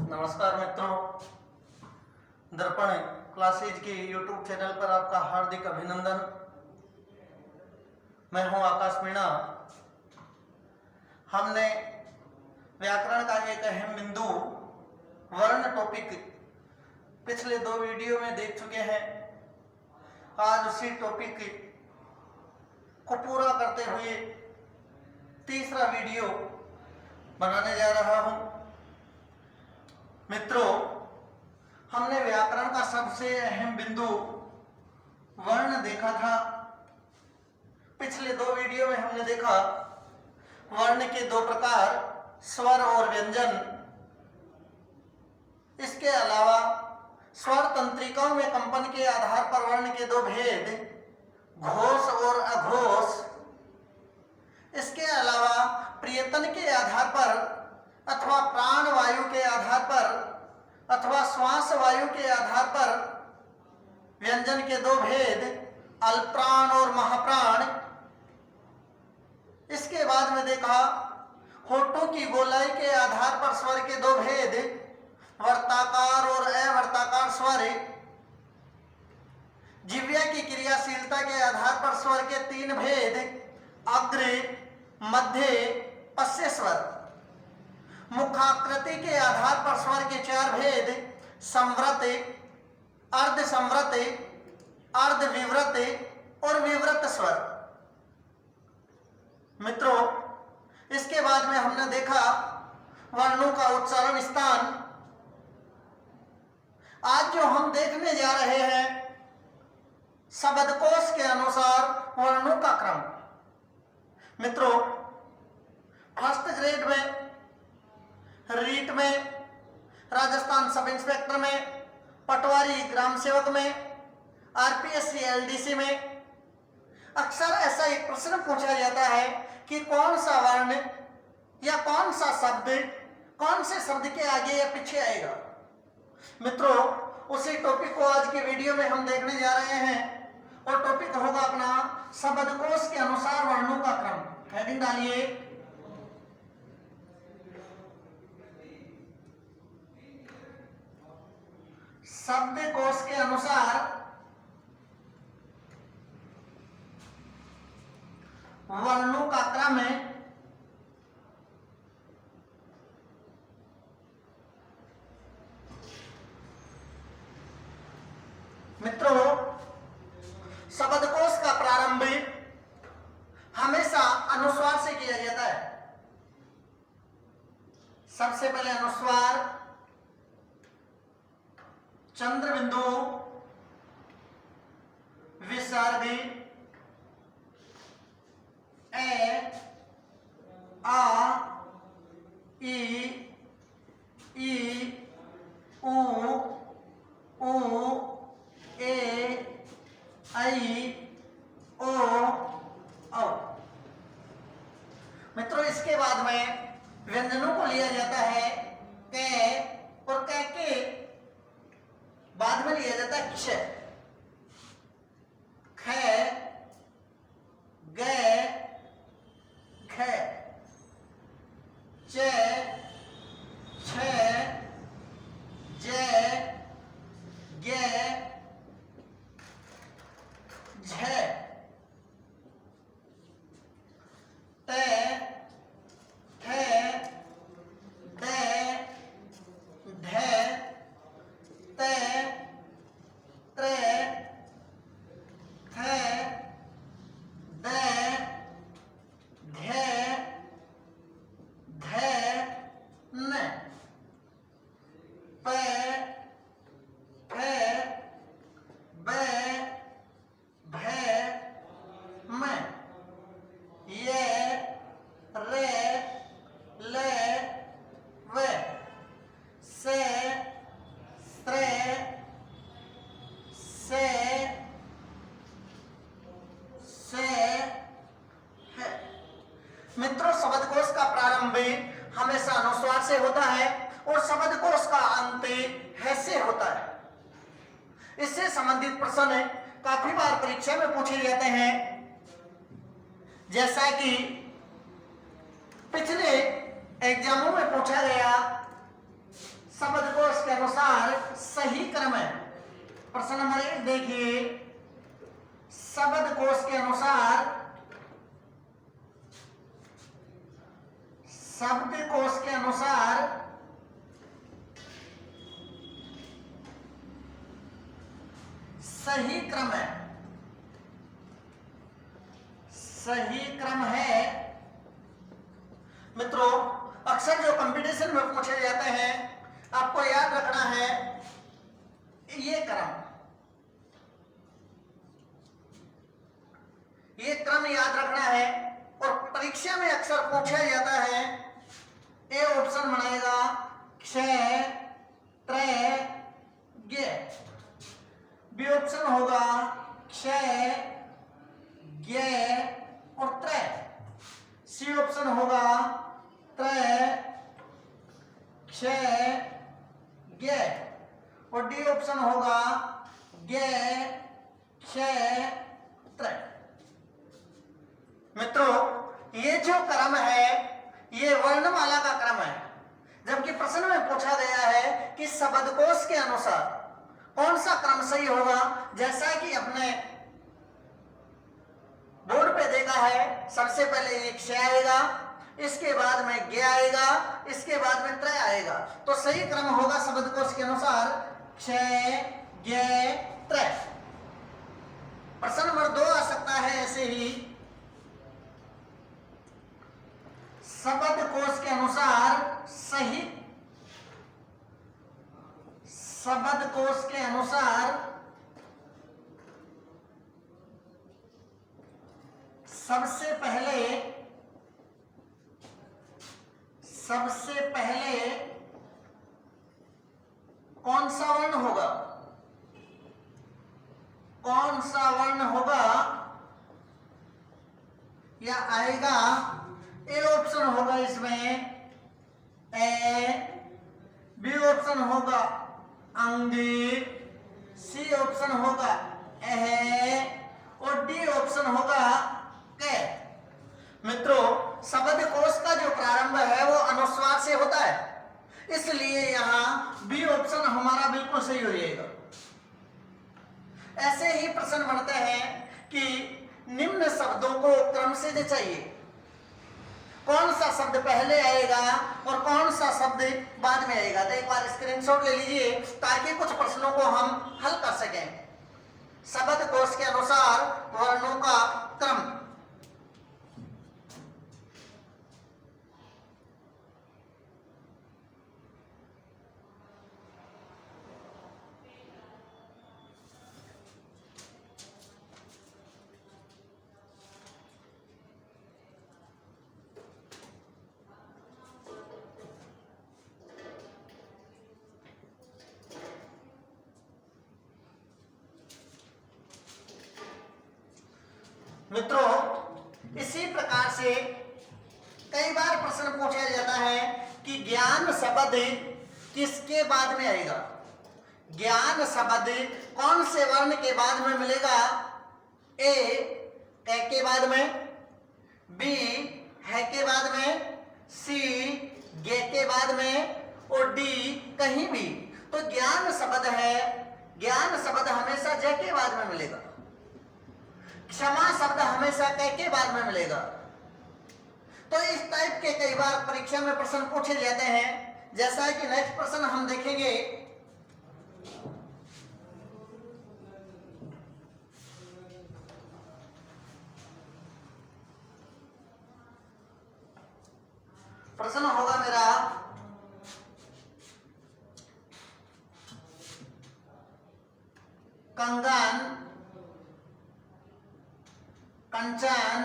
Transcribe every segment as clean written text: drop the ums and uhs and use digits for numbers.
नमस्कार मित्रों, दर्पण क्लासेज के YouTube चैनल पर आपका हार्दिक अभिनंदन। मैं हूं आकाश मीणा। हमने व्याकरण का एक अहम बिंदु वर्ण टॉपिक पिछले 2 वीडियो में देख चुके हैं। आज उसी टॉपिक को पूरा करते हुए तीसरा वीडियो बनाने जा रहा हूं। मित्रों, हमने व्याकरण का सबसे अहम बिंदु वर्ण देखा था। पिछले 2 वीडियो में हमने देखा वर्ण के 2 प्रकार, स्वर और व्यंजन। इसके अलावा स्वर तंत्रिकाओं में कंपन के आधार पर वर्ण के 2 भेद, घोष और अघोष। इसके अलावा प्रियतन के आधार पर अथवा प्राण वायु के आधार पर अथवा श्वास वायु के आधार पर व्यंजन के 2 भेद, अल्पप्राण और महाप्राण। इसके बाद में देखा होठों की गोलाई के आधार पर स्वर के 2 भेद, वर्ताकार और अवर्ताकार स्वर। जिह्वा की क्रियाशीलता के आधार पर स्वर के 3 भेद, अग्र, मध्य, पश्य स्वर। मुखाकृति के आधार पर स्वर के 4 भेद, संवृत, अर्ध संवृत, अर्ध विवृत और विवृत स्वर। मित्रों, इसके बाद में हमने देखा वर्णों का उच्चारण स्थान। आज जो हम देखने जा रहे हैं शब्दकोश के अनुसार वर्णों का क्रम। मित्रों, फर्स्ट ग्रेड में, रीट में, राजस्थान सब इंस्पेक्टर में, पटवारी ग्राम सेवक में, आरपीएससी एलडीसी में अक्सर ऐसा एक प्रश्न पूछा जाता है कि कौन सा वर्ण या कौन सा शब्द कौन से शब्द के आगे या पीछे आएगा। मित्रों, उसी टॉपिक को आज के वीडियो में हम देखने जा रहे हैं और टॉपिक होगा अपना शब्दकोश के अनुसार वर्णों का क्रम। हेडिंग डालिए, शब्दकोश के अनुसार वर्णों का क्रम है। मित्रों, शब्दकोश का प्रारंभ हमेशा अनुस्वार से किया जाता है। सबसे पहले अनुस्वार, चंद्र बिंदु, विसर्ग, ए, आ, ई, उ, ए, ऐ, ओ, औ। मित्रों, इसके बाद में व्यंजनों को लिया जाता है के और के बाद में लिया जाता है क्ष, ख, ग, घ, च, छ, ज, ग, झ, ट, ठ, ड, ढ, त, त्र, थ, द, ध, ध, न, प, फ, ब, भ, म, य, र, ल, व, स, स्त्र, से, है। मित्रों, शब्दकोश का प्रारंभ हमेशा अनुस्वार से होता है और शब्दकोश का अंत है से होता है। इससे संबंधित प्रश्न काफी बार परीक्षा में पूछे जाते हैं। जैसा कि पिछले एग्जामों में पूछा गया शब्दकोश के अनुसार सही क्रम है। प्रश्न नंबर 1 देखिए, शब्दकोश के अनुसार सही क्रम है। सही क्रम है मित्रों, अक्सर जो कंपटीशन में पूछे जाते हैं आपको याद रखना है ये क्रम याद रखना है। और परीक्षा में अक्सर पूछा जाता है, ए ऑप्शन बनाएगा क्षय त्रय ज्ञ, बी ऑप्शन होगा क्षय ज्ञ और त्रय, सी ऑप्शन होगा त्रय क्षय ज्ञ और डी ऑप्शन होगा ज्ञ क्षय त्रय। मित्रों, ये जो क्रम है ये वर्णमाला का क्रम है, जबकि प्रश्न में पूछा गया है कि शब्दकोश के अनुसार कौन सा क्रम सही होगा। जैसा कि अपने बोर्ड पे देखा है, सबसे पहले ये क्षय आएगा, इसके बाद में ज्ञ आएगा, इसके बाद में त्रय आएगा। तो सही क्रम होगा शब्दकोश के अनुसार क्षय ज्ञ त्रय। प्रश्न नंबर 2 आ सकता है ऐसे ही, शब्दकोश के अनुसार सबसे पहले कौन सा वर्ण होगा या आएगा। ए ऑप्शन होगा इसमें ए, बी ऑप्शन होगा अंगी, सी ऑप्शन होगा एह और डी ऑप्शन होगा कै। मित्रों, शब्दकोश का जो प्रारंभ है वो अनुस्वार से होता है, इसलिए यहां बी ऑप्शन हमारा बिल्कुल सही हो जाएगा। ऐसे ही प्रश्न बनते हैं कि निम्न शब्दों को क्रम से जचाइए, कौन सा शब्द पहले आएगा और कौन सा शब्द बाद में आएगा। तो एक बार स्क्रीनशॉट ले लीजिए ताकि कुछ प्रश्नों को हम हल कर सकें। शब्दकोश के अनुसार वर्णों का क्रम। मित्रों, इसी प्रकार से कई बार प्रश्न पूछा जाता है कि ज्ञान शब्द किसके बाद में आएगा। ज्ञान शब्द कौन से वर्ण के बाद में मिलेगा। ए के बाद में, बी है के बाद में, सी गे के बाद में और डी कहीं भी। तो ज्ञान शब्द है, ज्ञान शब्द हमेशा जय के बाद में मिलेगा। क्षमा शब्द हमेशा कै के बाद में मिलेगा। तो इस टाइप के कई बार परीक्षा में प्रश्न पूछे जाते हैं। जैसा कि नेक्स्ट प्रश्न हम देखेंगे, प्रश्न होगा मेरा कंगन, कंचन,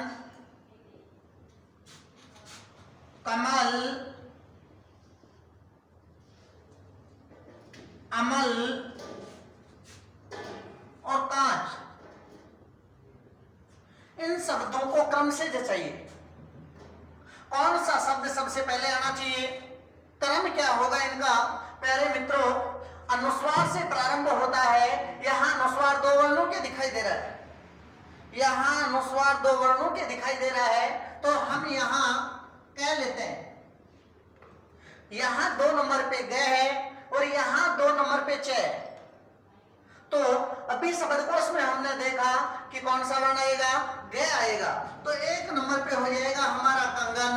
कमल, अमल और कांच, इन शब्दों को क्रम से जचाइए। कौन सा शब्द सबसे पहले आना चाहिए, क्रम क्या होगा इनका। प्यारे मित्रों, अनुस्वार से प्रारंभ होता है। यहां अनुस्वार 2 वर्णों के दिखाई दे रहा है, यहां अनुस्वार 2 वर्णों के दिखाई दे रहा है। तो हम यहां क्या लेते हैं, यहां 2 नंबर पे ग है और यहाँ 2 नंबर पे च। तो अभी शब्दकोश में हमने देखा कि कौन सा वर्ण आएगा, ग आएगा। तो 1 नंबर पे हो जाएगा हमारा कंगन,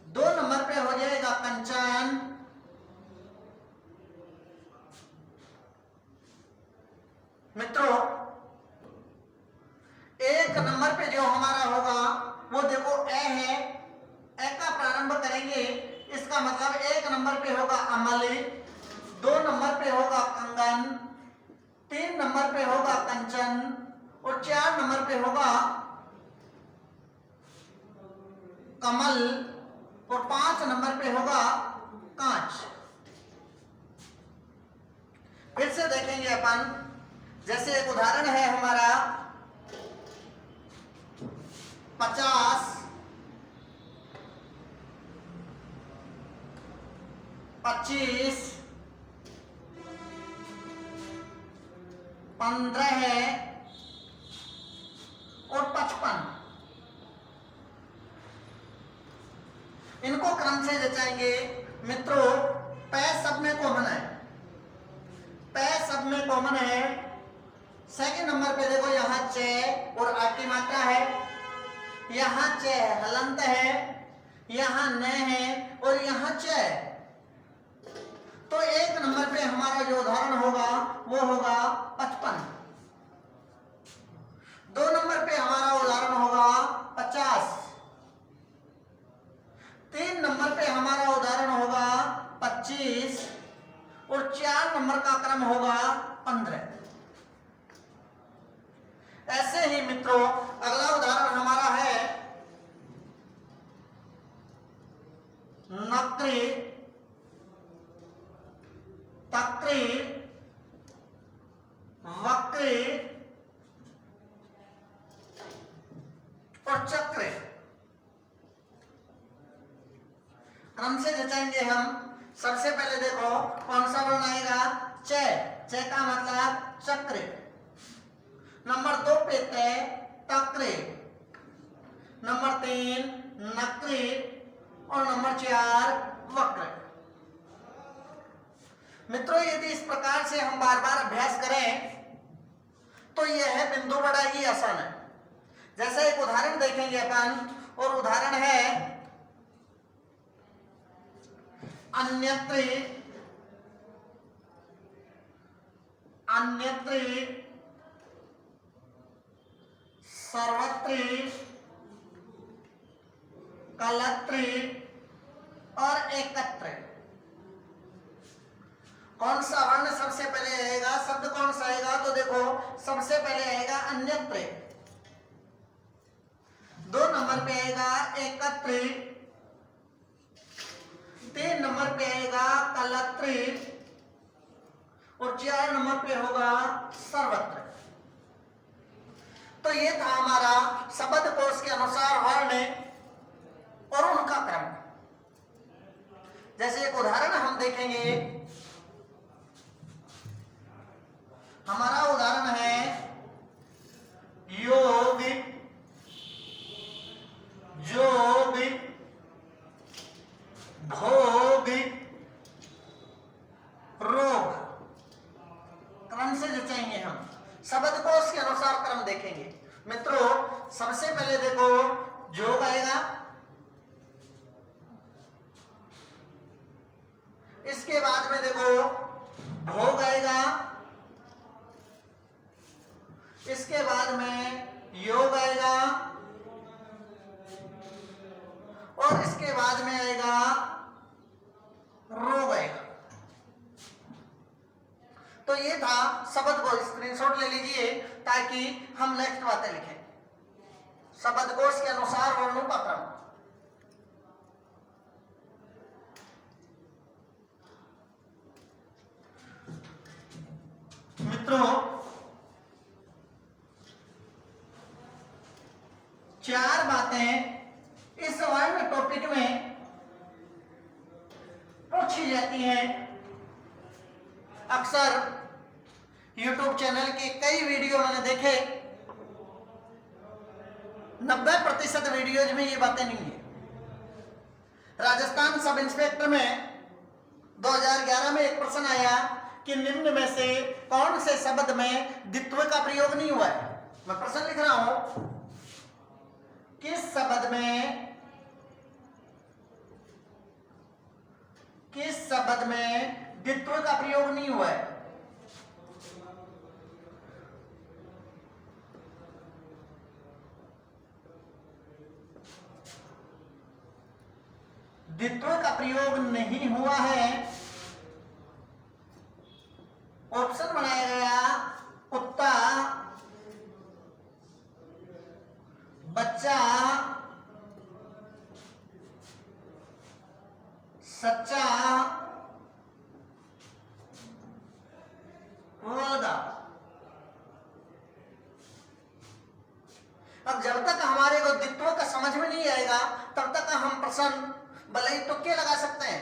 2 नंबर पे हो जाएगा कंचन, मित्रों 1 नंबर पे जो हमारा होगा वो देखो ए है, ए का प्रारंभ करेंगे, इसका मतलब 1 नंबर पे होगा अमली, 2 नंबर पे होगा कंगन, 3 नंबर पे होगा कंचन और 4 नंबर पे होगा कमल और 5 नंबर पे होगा कांच। फिर से देखेंगे अपन, जैसे एक उदाहरण है हमारा 50, 25, 15 और 55। इनको क्रम से जचाएंगे। मित्रों पै सब में कॉमन है, पै सब में कॉमन है। सेकंड नंबर पे देखो यहाँ च और आ की मात्रा है, यहाँ च है, हलंत है, यहाँ न है और यहाँ च। तो 1 नंबर पे हमारा जो उदाहरण होगा वो होगा 55, 2 नंबर पे हमारा उदाहरण होगा 50, 3 नंबर पे हमारा उदाहरण होगा 25 और 4 नंबर का क्रम होगा 15। ऐसे ही मित्रों अगला उदाहरण हमारा है नक्री, तक्री, वक्री और चक्र। क्रम से जचाएंगे हम। सबसे पहले देखो कौन सा वर्ण आएगा, च, च का मतलब चक्र। नंबर 2 पे ते, तक्र, नंबर 3 नक्री और नंबर 4 वक्र। मित्रों यदि इस प्रकार से हम बार बार अभ्यास करें तो यह बिंदु बड़ा ही आसान है। जैसे एक उदाहरण देखेंगे अपन, और उदाहरण है अन्यत्र, अन्यत्र, सर्वत्र, कलत्र और एकत्र। कौन सा वर्ण सबसे पहले आएगा, शब्द कौन सा आएगा, तो देखो सबसे पहले आएगा अन्यत्र, 2 नंबर पे आएगा एकत्र, 3 नंबर पे आएगा कलत्र और 4 नंबर पे होगा सर्वत्र। तो ये था हमारा शब्दकोश के अनुसार वर्ण और उनका क्रम। जैसे एक उदाहरण हम देखेंगे, हमारा उदाहरण है योग, जोग, भोग, रोग। क्रम से जचाएंगे हम, शब्दकोश के अनुसार क्रम देखेंगे। मित्रों सबसे पहले देखो जोग आएगा, इसके बाद में देखो भोग आएगा, इसके बाद में योग आएगा और इसके बाद में आएगा रोग आएगा। तो ये था शब्द को, स्क्रीनशॉट ले लीजिए ताकि हम नेक्स्ट बातें लिखें। शब्दकोश के अनुसार वर्णों का क्रम। मित्रों 4 बातें इस वर्ण टॉपिक में पूछी जाती हैं। अक्सर YouTube चैनल के कई वीडियो मैंने देखे, 90% वीडियोज में ये बातें नहीं है। राजस्थान सब इंस्पेक्टर में 2011 में एक प्रश्न आया कि निम्न में से कौन से शब्द में द्वित्व का प्रयोग नहीं हुआ है। मैं प्रश्न लिख रहा हूं, किस शब्द में द्वित्व का प्रयोग नहीं हुआ है। द्वित्व का प्रयोग नहीं हुआ है। ऑप्शन बनाया गया, कुत्ता, बच्चा, सच्चा, वादा। अब जब तक हमारे को द्वित्व का समझ में नहीं आएगा तब तक हम प्रश्न भले ही तुक्के लगा सकते हैं,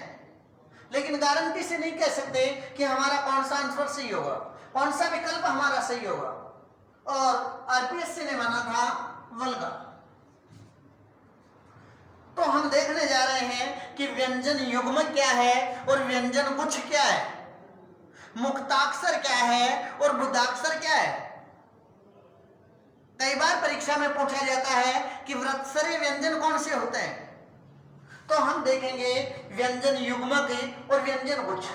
लेकिन गारंटी से नहीं कह सकते कि हमारा कौन सा आंसर सही होगा, कौन सा विकल्प हमारा सही होगा। और आरपीएससी ने माना था वल्गा। तो हम देखने जा रहे हैं कि व्यंजन युग्म क्या है और व्यंजन गुच्छ क्या है, मुक्ताक्षर क्या है और बुद्धाक्षर क्या है। कई बार परीक्षा में पूछा जाता है कि वृत्तसरी व्यंजन कौन से होते हैं, तो हम देखेंगे व्यंजन युग्मक और व्यंजन गुच्छ।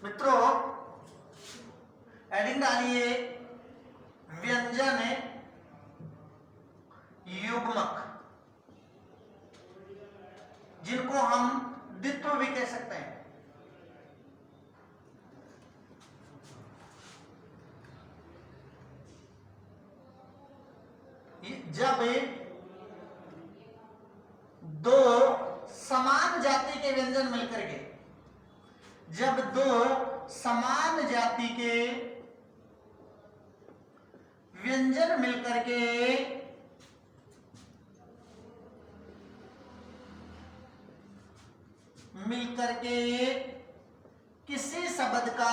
मित्रों, हेडिंग डालिए व्यंजन युग्मक, जिनको हम द्वित्व भी कह सकते हैं। जब दो समान जाति के व्यंजन मिलकर के, जब दो समान जाति के व्यंजन मिलकर के किसी शब्द का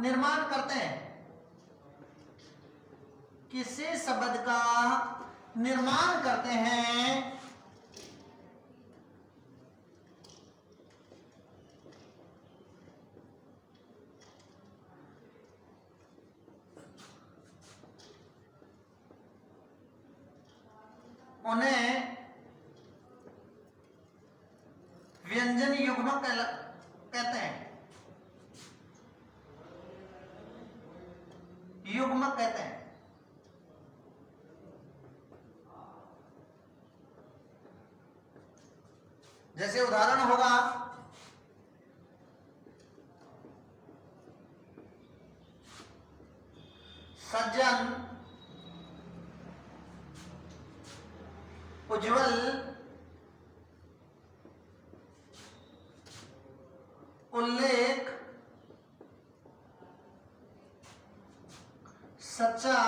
निर्माण करते हैं, किसी शब्द का निर्माण करते हैं, उन्हें व्यंजन युग्मक कहते हैं, युग्मक कहते हैं। जैसे उदाहरण होगा सज्जन, उज्जवल, उल्लेख, सच्चा,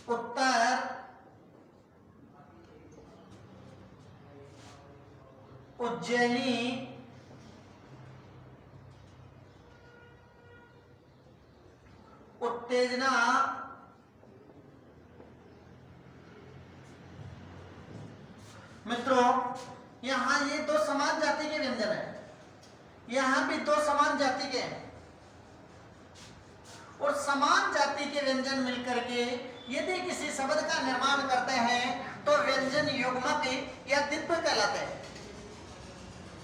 उत्तर, उज्जैनी, उत्तेजना, मित्रों यहां ये दो समान जाति के व्यंजन है, यहां भी दो समान जाति के हैं, और समान जाति के व्यंजन मिलकर के यदि किसी शब्द का निर्माण करते हैं तो व्यंजन युग्मक या द्वित्व कहलाते हैं।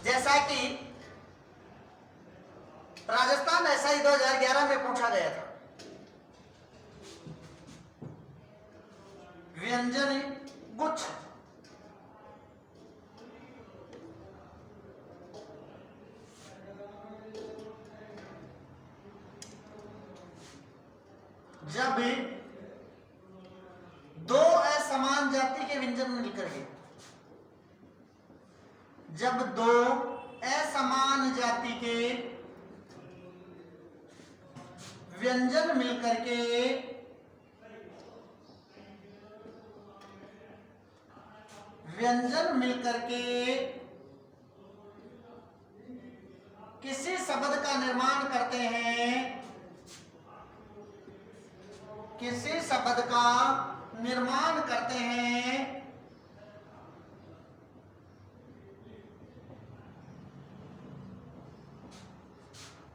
जैसा कि राजस्थान ऐसा ही 2011 में पूछा गया था, व्यंजन गुच्छ। जब दो असमान जाति के व्यंजन मिलकर के, जब दो असमान जाति के व्यंजन मिलकर के किसी शब्द का निर्माण करते हैं किसी शब्द का निर्माण करते हैं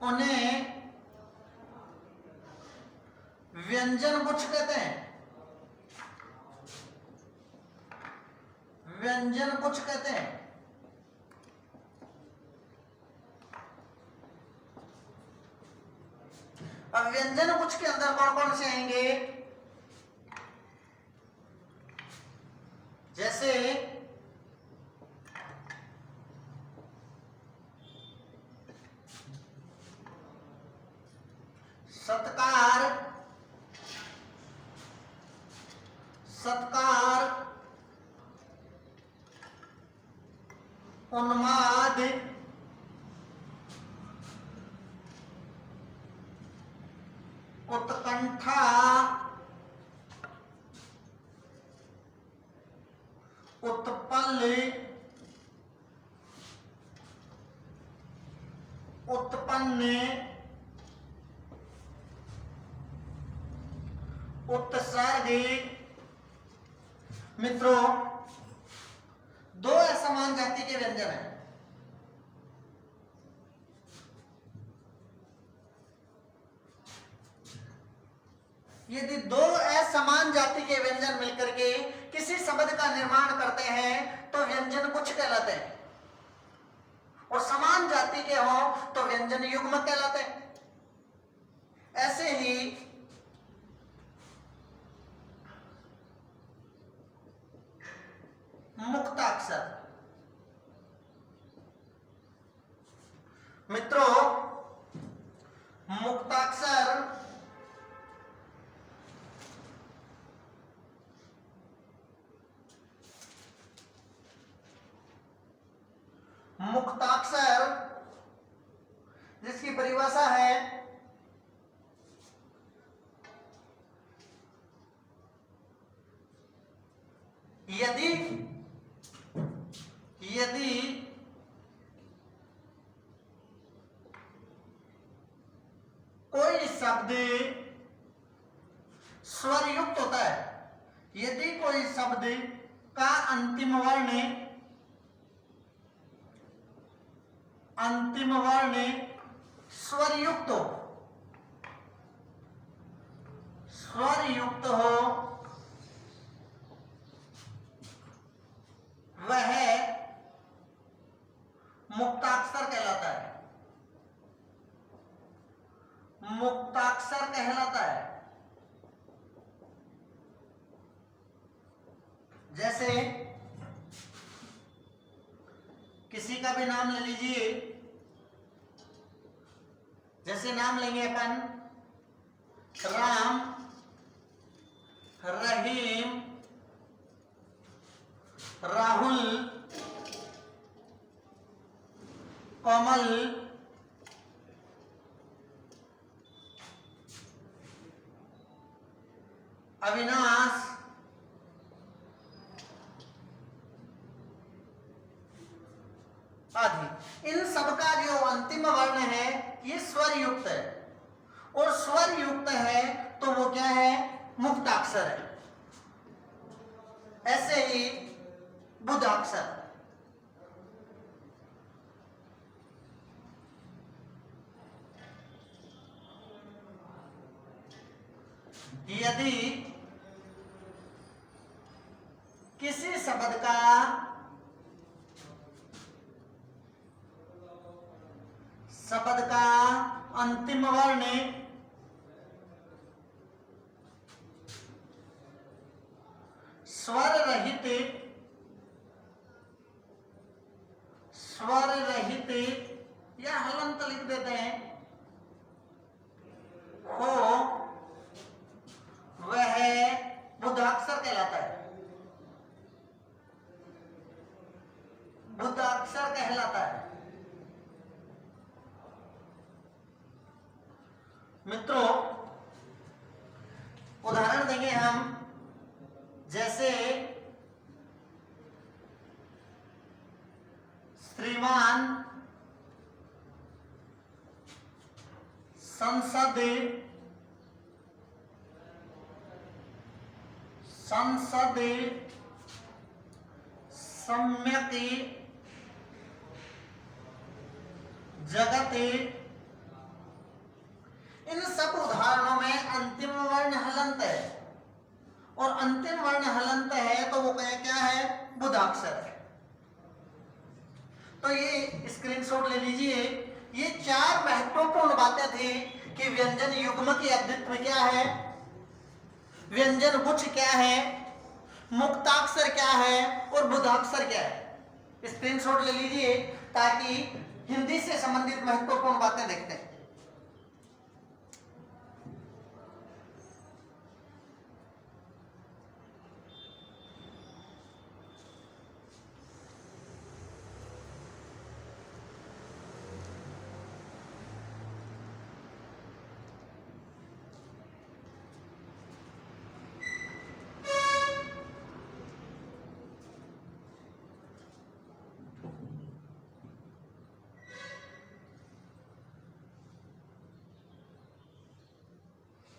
उन्हें व्यंजन गुच्छ कहते हैं। व्यंजन गुच्छ कहते हैं। अब व्यंजन गुच्छ के अंदर कौन कौन से आएंगे? जैसे सत्कार, सत्कार, उन्माद, उत्कंठा, उत्पल, उत्पन्न, उत्सर्ग। मित्रों, दो असमान जाति के व्यंजन हैं। यदि दो असमान जाति के व्यंजन मिलकर के किसी शब्द का निर्माण करते हैं तो व्यंजन गुच्छ कहलाते हैं, और समान जाति के हो तो व्यंजन युग्म कहलाते हैं। ऐसे ही मुक्ताक्षर। मित्रों, मुक्ताक्षर मुक्ताक्षर जिसकी परिभाषा है यदि यदि कोई शब्द स्वर युक्त होता है, यदि कोई शब्द का अंतिम वर्ण स्वर युक्त हो, स्वर युक्त हो, वह मुक्ताक्षर कहलाता है। मुक्ताक्षर कहलाता है। जैसे किसी का भी नाम ले लीजिए, जैसे नाम लेंगे अपन राम, रहीम, राहुल, कमल, अविनाश, आदि। इन सबका जो अंतिम वर्ण है ये स्वर युक्त है, और स्वर युक्त है तो वो क्या है? मुक्ताक्षर है। ऐसे ही बुधाक्षर। यदि किसी शब्द का अंतिम वर्ण स्वर रहित या हलंत लिख देते हैं हो, वह बुधाक्षर कहलाता है। बुधाक्षर कहलाता है। मित्रों, उदाहरण देंगे हम, जैसे श्रीमान, संसद, संसदि सम्यति जगति। इन सब उदाहरणों में अंतिम वर्ण हलंत है, और अंतिम वर्ण हलंत है तो वो क्या है, बुधाक्षर है। तो ये स्क्रीनशॉट ले लीजिए। ये चार महत्वपूर्ण बातें थी कि व्यंजन युग्म की अद्वित्व क्या है, व्यंजन गुच्छ क्या है, मुक्ताक्षर क्या है और बुधाक्षर क्या है। स्क्रीनशॉट ले लीजिए ताकि हिंदी से संबंधित महत्वपूर्ण बातें देखते हैं।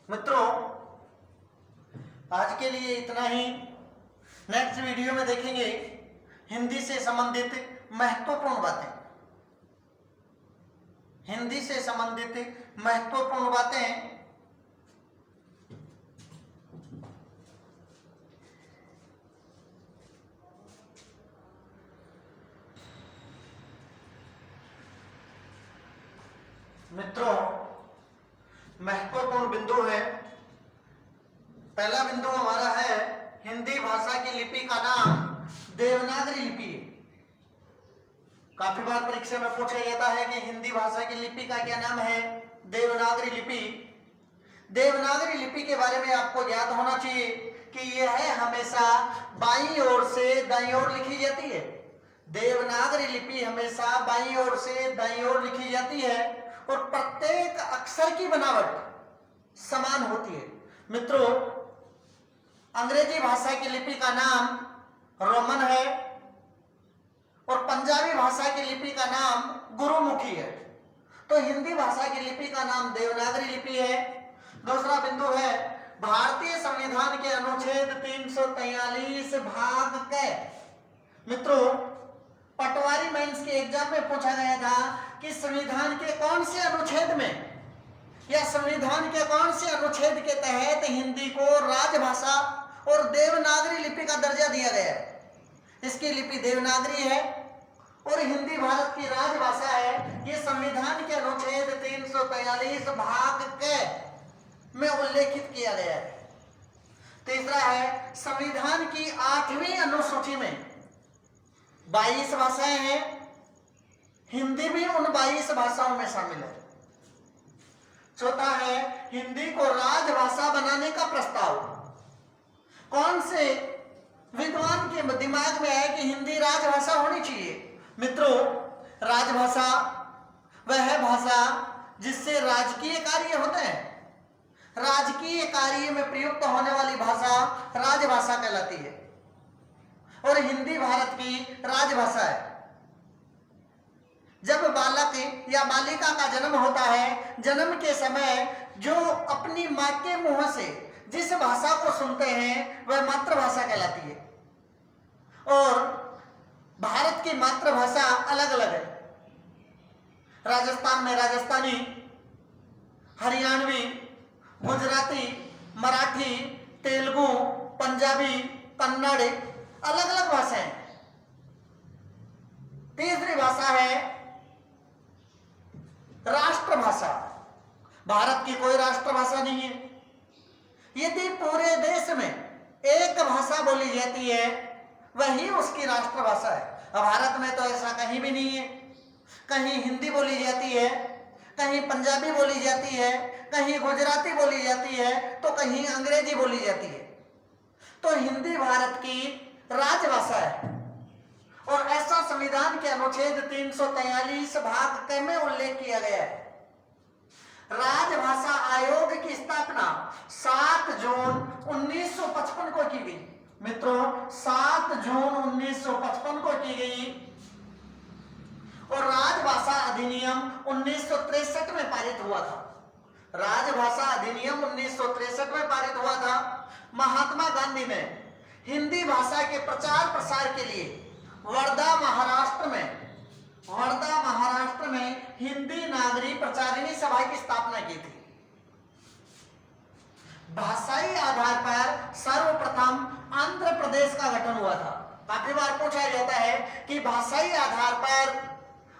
मित्रों, आज के लिए इतना ही। नेक्स्ट वीडियो में देखेंगे हिंदी से संबंधित महत्वपूर्ण बातें। हिंदी से संबंधित महत्वपूर्ण बातें मित्रों, महत्वपूर्ण बिंदु है। पहला बिंदु हमारा है हिंदी भाषा की लिपि का नाम देवनागरी लिपि है। काफी बार परीक्षा में पूछा जाता है कि हिंदी भाषा की लिपि का क्या नाम है, देवनागरी लिपि। देवनागरी लिपि के बारे में आपको याद होना चाहिए कि यह हमेशा बाईं ओर से दाईं ओर लिखी जाती है। देवनागरी लिपि हमेशा बाईं ओर से दाईं ओर लिखी जाती है और प्रत्येक अक्षर की बनावट समान होती है। मित्रों, अंग्रेजी भाषा की लिपि का नाम रोमन है और पंजाबी भाषा की लिपि का नाम गुरुमुखी है। तो हिंदी भाषा की लिपि का नाम देवनागरी लिपि है। दूसरा बिंदु है भारतीय संविधान के अनुच्छेद 343 भाग क। मित्रों, पटवारी मेंस के एग्जाम में पूछा गया था कि संविधान के कौन से अनुच्छेद में या संविधान के कौन से अनुच्छेद के तहत हिंदी को राजभाषा और देवनागरी लिपि का दर्जा दिया गया है। इसकी लिपि देवनागरी है और हिंदी भारत की राजभाषा है। ये संविधान के अनुच्छेद 343 भाग क में उल्लेखित किया गया है। तीसरा है संविधान की 8वीं अनुसूची में 22 भाषाएं हैं, हिंदी भी उन 22 भाषाओं में शामिल है। चौथा है हिंदी को राजभाषा बनाने का प्रस्ताव। कौन से विद्वान के दिमाग में है कि हिंदी राजभाषा होनी चाहिए? मित्रों, राजभाषा वह है भाषा जिससे राजकीय कार्य होते हैं। राजकीय कार्य में प्रयुक्त होने वाली भाषा राजभाषा कहलाती है और हिंदी भारत की राजभाषा है। जब बालक या बालिका का जन्म होता है, जन्म के समय जो अपनी माँ के मुंह से जिस भाषा को सुनते हैं वह मातृभाषा कहलाती है। और भारत की मातृभाषा अलग अलग है। राजस्थान में राजस्थानी, हरियाणवी, गुजराती, मराठी, तेलुगु, पंजाबी, कन्नड़ अलग अलग भाषाएं। तीसरी भाषा है राष्ट्रभाषा। भारत की कोई राष्ट्रभाषा नहीं है। यदि पूरे देश में एक भाषा बोली जाती है वही उसकी राष्ट्रभाषा है। अब भारत में तो ऐसा कहीं भी नहीं है। कहीं हिंदी बोली जाती है, कहीं पंजाबी बोली जाती है, कहीं गुजराती बोली जाती है, तो कहीं अंग्रेजी बोली जाती है। तो हिंदी भारत की राजभाषा है और ऐसा संविधान के अनुच्छेद 343 भाग क में उल्लेख किया गया है। राजभाषा आयोग की स्थापना 7 जून 1955 को की गई। मित्रों, 7 जून 1955 को की गई और राजभाषा अधिनियम 1963 में पारित हुआ था। राजभाषा अधिनियम 1963 में पारित हुआ था। महात्मा गांधी ने हिंदी भाषा के प्रचार प्रसार के लिए वर्धा महाराष्ट्र में हिंदी नागरी प्रचारिणी सभा की स्थापना की थी। भाषाई आधार पर सर्वप्रथम आंध्र प्रदेश का गठन हुआ था। काफी बार पूछा जाता है कि भाषाई आधार पर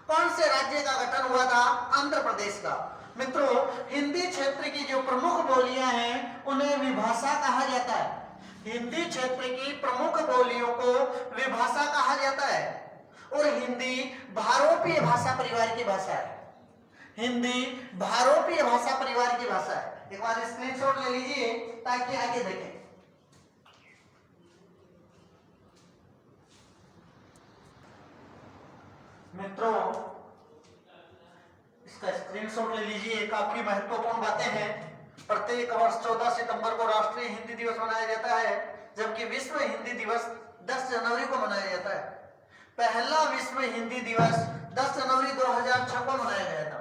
कौन से राज्य का गठन हुआ था? आंध्र प्रदेश का। मित्रों, हिंदी क्षेत्र की जो प्रमुख बोलियां हैं उन्हें विभाषा कहा जाता है। हिंदी क्षेत्र की प्रमुख बोलियों को विभाषा कहा जाता है और हिंदी भारोपीय भाषा परिवार की भाषा है। हिंदी भारोपीय भाषा परिवार की भाषा है। एक बार स्क्रीनशॉट ले लीजिए ताकि आगे देखें। मित्रों, इसका स्क्रीनशॉट ले लीजिए। काफी महत्वपूर्ण बातें हैं। प्रत्येक वर्ष 14 सितंबर को राष्ट्रीय हिंदी दिवस मनाया जाता है, जबकि विश्व हिंदी दिवस 10 जनवरी को मनाया जाता है। पहला विश्व हिंदी दिवस 10 जनवरी 2006 को मनाया गया था।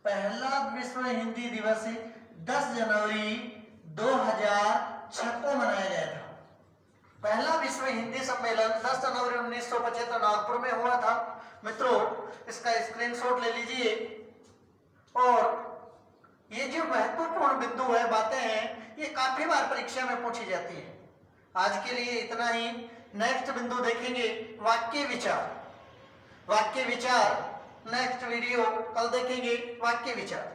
पहला विश्व हिंदी दिवस 10 जनवरी 2006 को मनाया गया था। पहला विश्व हिंदी सम्मेलन 10 जनवरी 1975 नागपुर में हुआ था। मित्रों, इसका स्क्रीनशॉट ले लीजिए। और ये जो महत्वपूर्ण बिंदु है, बातें हैं, ये काफी बार परीक्षा में पूछी जाती है। आज के लिए इतना ही। नेक्स्ट बिंदु देखेंगे वाक्य विचार। नेक्स्ट वीडियो कल देखेंगे वाक्य विचार।